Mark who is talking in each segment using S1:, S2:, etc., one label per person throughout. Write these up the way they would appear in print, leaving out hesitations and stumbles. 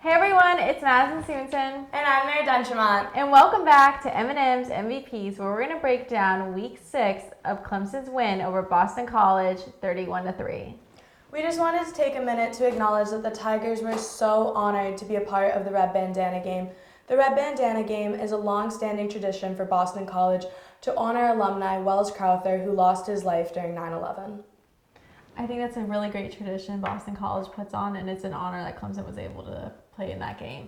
S1: Hey everyone, it's Madison Stephenson
S2: And I'm Mare,
S1: and welcome back to M&M's MVPs, where we're going to break down Week 6 of Clemson's win over Boston College, 31-3.
S2: We just wanted to take a minute to acknowledge that the Tigers were so honored to be a part of the Red Bandana Game. The Red Bandana Game is a long-standing tradition for Boston College to honor alumni Wells Crowther, who lost his life during 9/11.
S1: I think that's a really great tradition Boston College puts on, and it's an honor that Clemson was able to play in that game.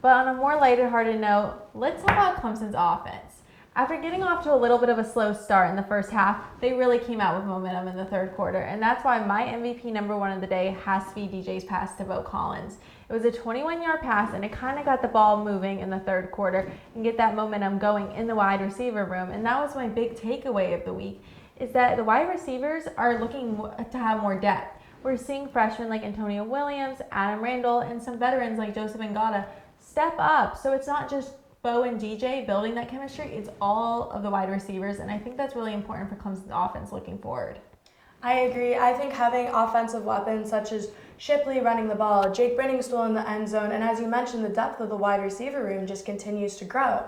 S1: But on a more lighthearted note, let's talk about Clemson's offense. After getting off to a little bit of a slow start in the first half, they really came out with momentum in the third quarter, and that's why my MVP number one of the day has to be DJ's pass to Bo Collins. It was a 21-yard pass, and it kind of got the ball moving in the third quarter and get that momentum going in the wide receiver room, and that was my big takeaway of the week, is that the wide receivers are looking to have more depth. We're seeing freshmen like Antonio Williams, Adam Randall, and some veterans like Joseph Ngata step up. So it's not just Bo and DJ building that chemistry, it's all of the wide receivers, and I think that's really important for Clemson's offense looking forward.
S2: I agree. I think having offensive weapons such as Shipley running the ball, Jake Brenningstool in the end zone, and as you mentioned, the depth of the wide receiver room just continues to grow.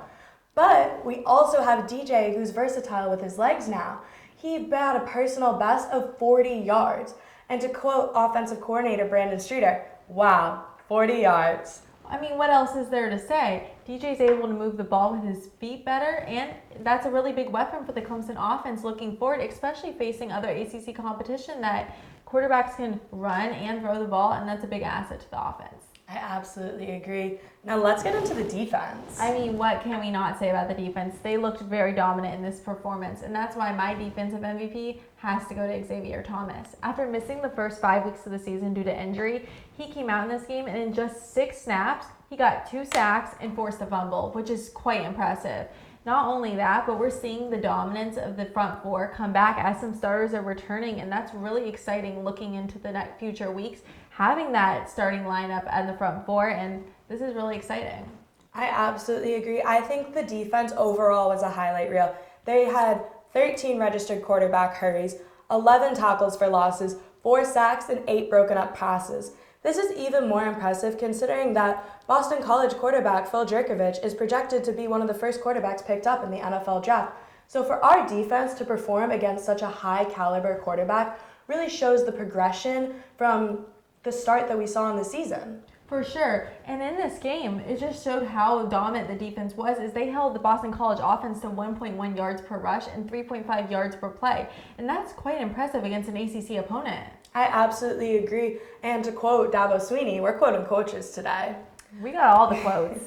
S2: But we also have DJ, who's versatile with his legs now. He had a personal best of 40 yards. And to quote offensive coordinator Brandon Streeter, wow, 40 yards.
S1: I mean, what else is there to say? DJ's able to move the ball with his feet better, and that's a really big weapon for the Clemson offense looking forward, especially facing other ACC competition that quarterbacks can run and throw the ball, and that's a big asset to the offense.
S2: I absolutely agree. Now let's get into the defense.
S1: I mean, what can we not say about the defense? They looked very dominant in this performance, and that's why my defensive MVP has to go to Xavier Thomas. After missing the first 5 weeks of the season due to injury, he came out in this game, and in just 6 snaps, he got 2 sacks and forced a fumble, which is quite impressive. Not only that, but we're seeing the dominance of the front four come back as some starters are returning, and that's really exciting looking into the future weeks, having that starting lineup at the front four, and this is really exciting.
S2: I absolutely agree. I think the defense overall was a highlight reel. They had 13 registered quarterback hurries, 11 tackles for losses, 4 sacks, and 8 broken up passes. This is even more impressive considering that Boston College quarterback Phil Jerkovich is projected to be one of the first quarterbacks picked up in the NFL draft. So for our defense to perform against such a high caliber quarterback really shows the progression from the start that we saw in the season.
S1: For sure. And in this game, it just showed how dominant the defense was as they held the Boston College offense to 1.1 yards per rush and 3.5 yards per play. And that's quite impressive against an ACC opponent.
S2: I absolutely agree. And to quote Dabo Sweeney, we're quoting coaches today.
S1: We got all the quotes.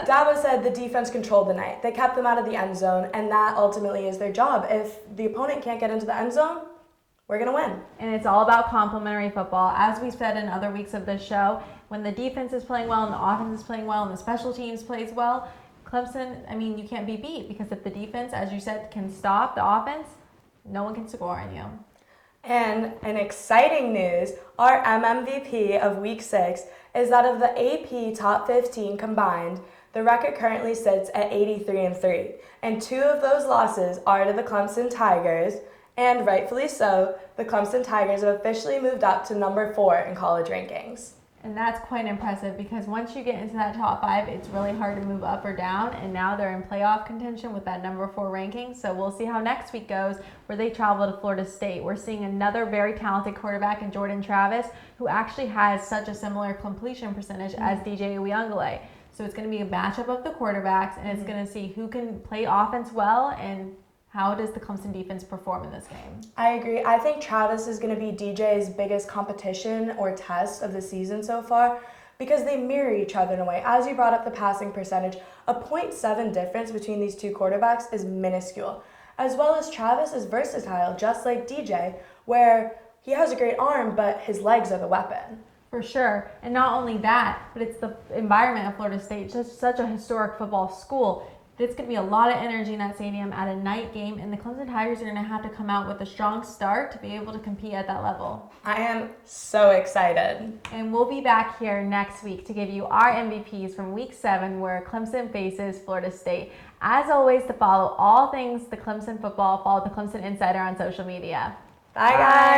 S2: Dabo said the defense controlled the night. They kept them out of the end zone, and that ultimately is their job. If the opponent can't get into the end zone, we're going to win.
S1: And it's all about complementary football. As we said in other weeks of this show, when the defense is playing well and the offense is playing well and the special teams plays well, Clemson, you can't be beat, because if the defense, as you said, can stop the offense, no one can score on you.
S2: And an exciting news, our MMVP of Week 6 is that of the AP Top 15 combined, the record currently sits at 83-3. And 2 of those losses are to the Clemson Tigers, and rightfully so, the Clemson Tigers have officially moved up to number 4 in college rankings.
S1: And that's quite impressive, because once you get into that top 5, it's really hard to move up or down, and now they're in playoff contention with that number 4 ranking. So we'll see how next week goes, where they travel to Florida State. We're seeing another very talented quarterback in Jordan Travis, who actually has such a similar completion percentage as DJ Uyunglele. So it's going to be a matchup of the quarterbacks, and it's going to see who can play offense well and how does the Clemson defense perform in this game?
S2: I agree. I think Travis is going to be DJ's biggest competition or test of the season so far, because they mirror each other in a way. As you brought up the passing percentage, a 0.7 difference between these 2 quarterbacks is minuscule. As well as Travis is versatile, just like DJ, where he has a great arm, but his legs are the weapon.
S1: For sure. And not only that, but it's the environment of Florida State, just such a historic football school. It's going to be a lot of energy in that stadium at a night game, and the Clemson Tigers are going to have to come out with a strong start to be able to compete at that level.
S2: I am so excited.
S1: And we'll be back here next week to give you our MVPs from Week 7, where Clemson faces Florida State. As always, to follow all things the Clemson football, follow the Clemson Insider on social media.
S2: Bye, guys.